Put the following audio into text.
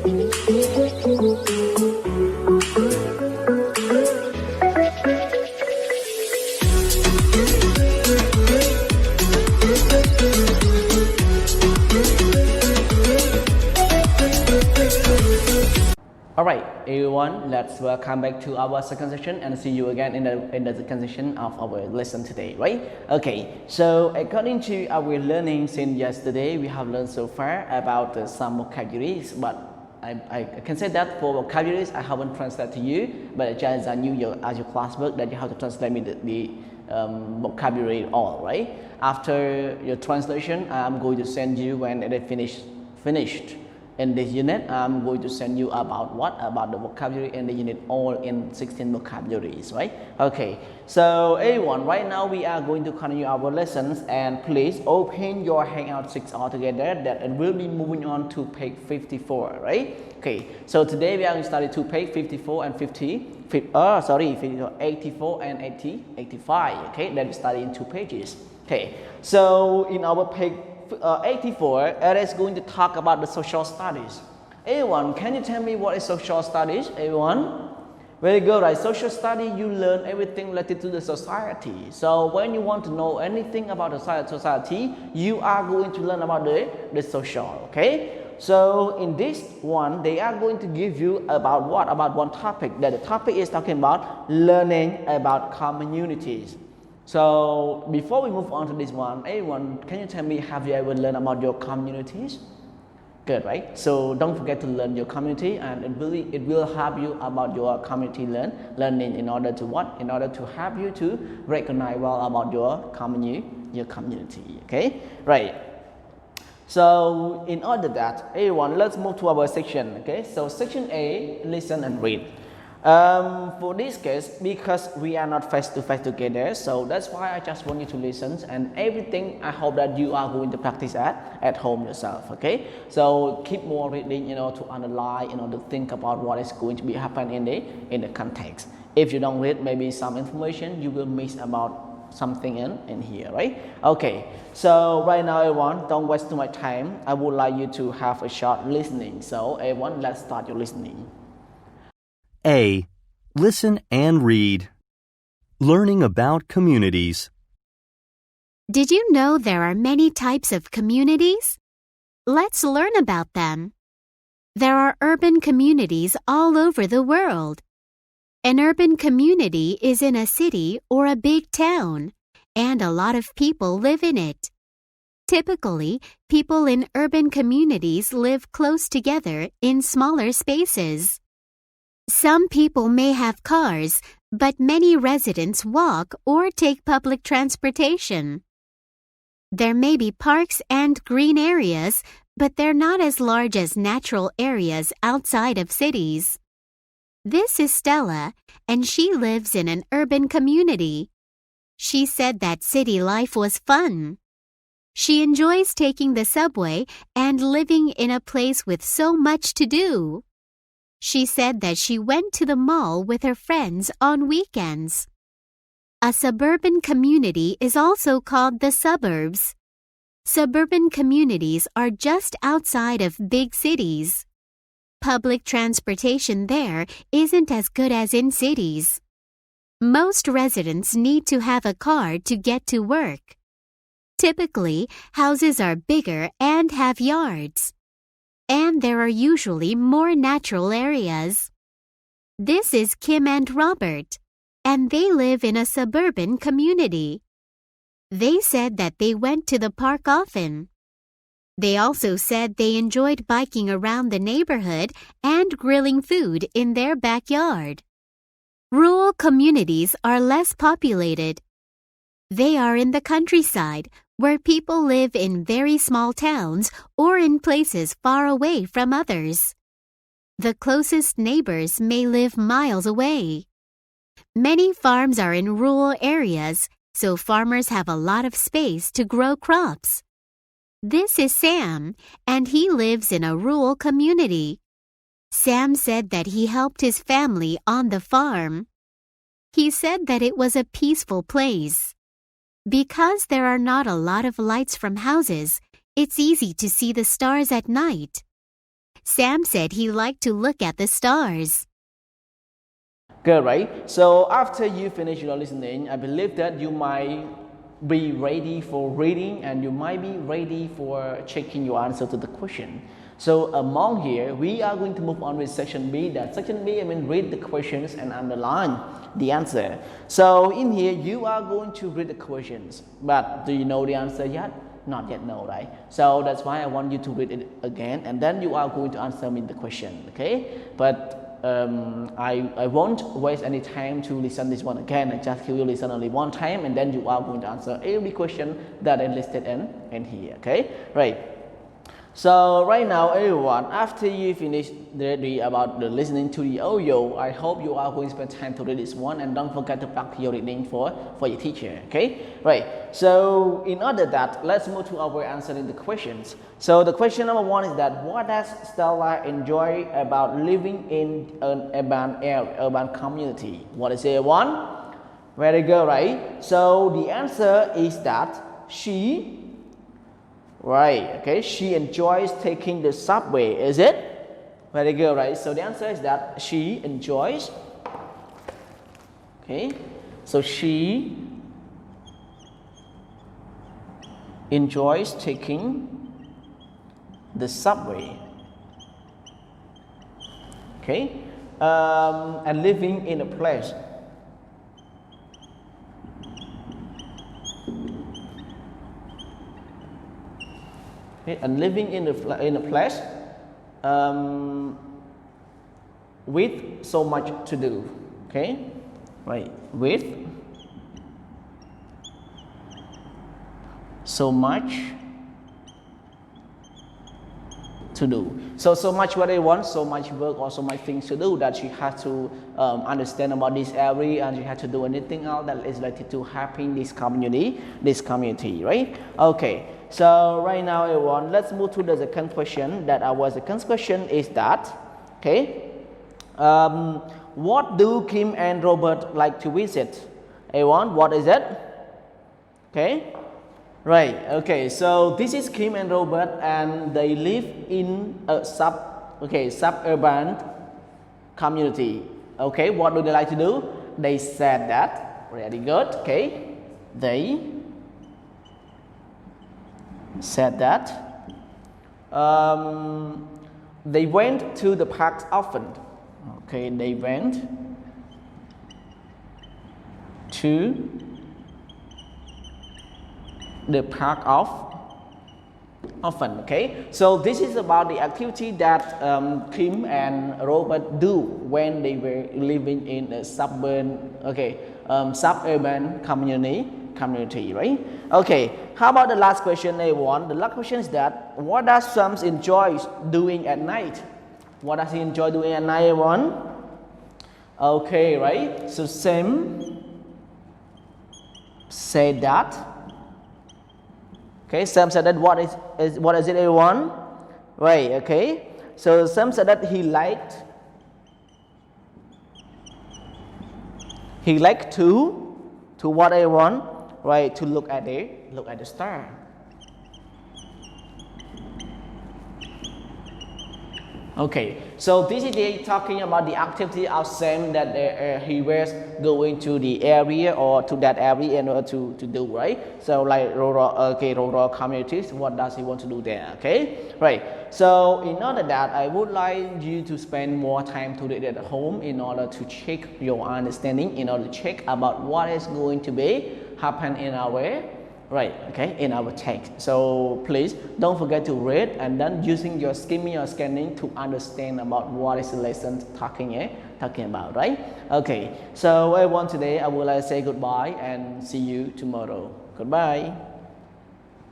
Alright, everyone, let's welcome back to our second session and see you again in the second session of our lesson today, right? Okay, so according to our learning since yesterday, we have learned so far about some vocabularies, but I can say that for vocabularies, I haven't translated to you, but just as your classwork that you have to translate me the vocabulary all, right? After your translation, I'm going to send you when it is finished. In this unit, I'm going to send you about what? About the vocabulary in the unit all in 16 vocabularies, right? Okay, so everyone, right now we are going to continue our lessons, and please open your Hangout 6 altogether that it will be moving on to page 54, right? Okay, so today we are going to study to page 54 and 84 and 85, okay? That we study in 2 pages. Okay, so in our page 84, it is going to talk about the social studies. Everyone, can you tell me what is social studies? Everyone? Very good, right? Social study, you learn everything related to the society. So when you want to know anything about the society, you are going to learn about the social, okay? So in this one, they are going to give you about what? About one topic. That the topic is talking about learning about communities. So before we move on to this one, everyone, can you tell me, have you ever learned about your communities? Good, right? So don't forget to learn your community, and it will help you about your community learning in order to what? In order to help you to recognize well about your community. Okay, right? So in order that, everyone, let's move to our section. Okay, so section A, listen and read. For this case, because we are not face to face together, so that's why I just want you to listen, and everything I hope that you are going to practice at home yourself. Okay, so keep more reading, to analyze, to think about what is going to be happening in the context. If you don't read, maybe some information you will miss about something in here, right? Okay, so right now, everyone, don't waste too much time. I would like you to have a short listening. So everyone, let's start your listening. A. Listen and read. Learning about communities. Did you know there are many types of communities? Let's learn about them. There are urban communities all over the world. An urban community is in a city or a big town, and a lot of people live in it. Typically, people in urban communities live close together in smaller spaces. Some people may have cars, but many residents walk or take public transportation. There may be parks and green areas, but they're not as large as natural areas outside of cities. This is Stella, and she lives in an urban community. She said that city life was fun. She enjoys taking the subway and living in a place with so much to do. She said that she went to the mall with her friends on weekends. A suburban community is also called the suburbs. Suburban communities are just outside of big cities. Public transportation there isn't as good as in cities. Most residents need to have a car to get to work. Typically, houses are bigger and have yards. And there are usually more natural areas. This is Kim and Robert, and they live in a suburban community. They said that they went to the park often. They also said they enjoyed biking around the neighborhood and grilling food in their backyard. Rural communities are less populated. They are in the countryside, where people live in very small towns or in places far away from others. The closest neighbors may live miles away. Many farms are in rural areas, so farmers have a lot of space to grow crops. This is Sam, and he lives in a rural community. Sam said that he helped his family on the farm. He said that it was a peaceful place. Because there are not a lot of lights from houses, it's easy to see the stars at night. Sam said he liked to look at the stars. Good, right? So after you finish your listening, I believe that you might be ready for reading and you might be ready for checking your answer to the question. So among here, we are going to move on with section B. That section B, I mean read the questions and underline the answer. So in here, you are going to read the questions. But do you know the answer yet? Not yet know, right? So that's why I want you to read it again and then you are going to answer me the question, okay? But I won't waste any time to listen this one again. I just will listen only one time and then you are going to answer every question that I listed in here, okay? Right. So right now everyone, after you finish about the listening to the audio, I hope you are going to spend time to read this one and don't forget to practice your reading for your teacher, okay? Right, so in order that, let's move to our answering the questions. So the question number one is that, what does Stella enjoy about living in an urban community? What is it, one? Very good, right? So the answer is that she enjoys taking the subway, is it? Very good, right? So the answer is that she enjoys, okay? So she enjoys taking the subway, okay? And living in a place. Okay, and living in a place with so much to do, okay? Right, with so much to do. So much what they want, so much work or so much things to do that she has to understand about this area and she has to do anything else that is related to helping this community, right? Okay. So right now everyone, let's move to the second question. That our second question is that, okay, what do Kim and Robert like to visit? Everyone, what is it? Okay, right, okay, so this is Kim and Robert and they live in a suburban community. Okay, what do they like to do? They said that, very good, okay, they said that they went to the park often. Okay, they went to the park often. Okay, so this is about the activity that Kim and Robert do when they were living in a suburban community, right? Okay, how about the last question, everyone? The last question is that, what does Sam enjoy doing at night? What does he enjoy doing at night, everyone? Okay, right? So Sam said that. Okay, Sam said that what is it, everyone? Right, okay. So Sam said that he liked to what, everyone? Right, to look at the star. Okay, so this is talking about the activity of Sam that he was going to the area or to that area in order to do, right? So like rural communities, what does he want to do there? Okay, right. So in order that, I would like you to spend more time to read at home in order to check your understanding, in order to check about what is going to be happen in our in our text. So please don't forget to read and then using your skimming or scanning to understand about what is the lesson talking about, right? Okay, so everyone, today I would like to say goodbye and see you tomorrow. Goodbye.